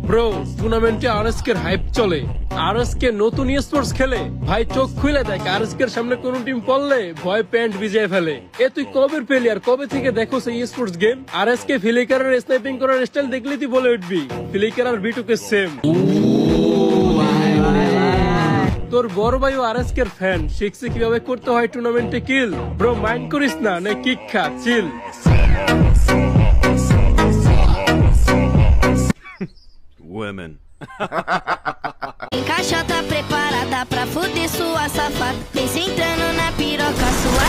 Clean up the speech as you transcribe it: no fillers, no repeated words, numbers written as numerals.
ব্রো, টুর্নামেন্টে আরএসকে এর হাইপ চলে। আরএসকে নতুন স্পোর্টস খেলে, ভাই চোখ খুলে দেখ, আরএসকে এর সামনে কোন টিম পড়লে ভয় প্যান্ট ভিজিয়ে ফেলে। এ তুই কবে পেলি আর কবে থেকে দেখো সেই স্পোর্টস গেম? আরএসকে ফ্লিকারের স্নাইপিং করার স্টাইল দেখলেই তুই বলে উঠবি ফ্লিকার আর বিটুকে সেম। তোর বড় ভাই আরএসকে এর ফ্যান, শিখছে কিভাবে করতে হয় টুর্নামেন্টে কিল। ব্রো মাইন্ড করিস না, নে কিক খা, চিল। Women. Encaixota preparada pra fuder sua safada. Vem sentando na piroca sua.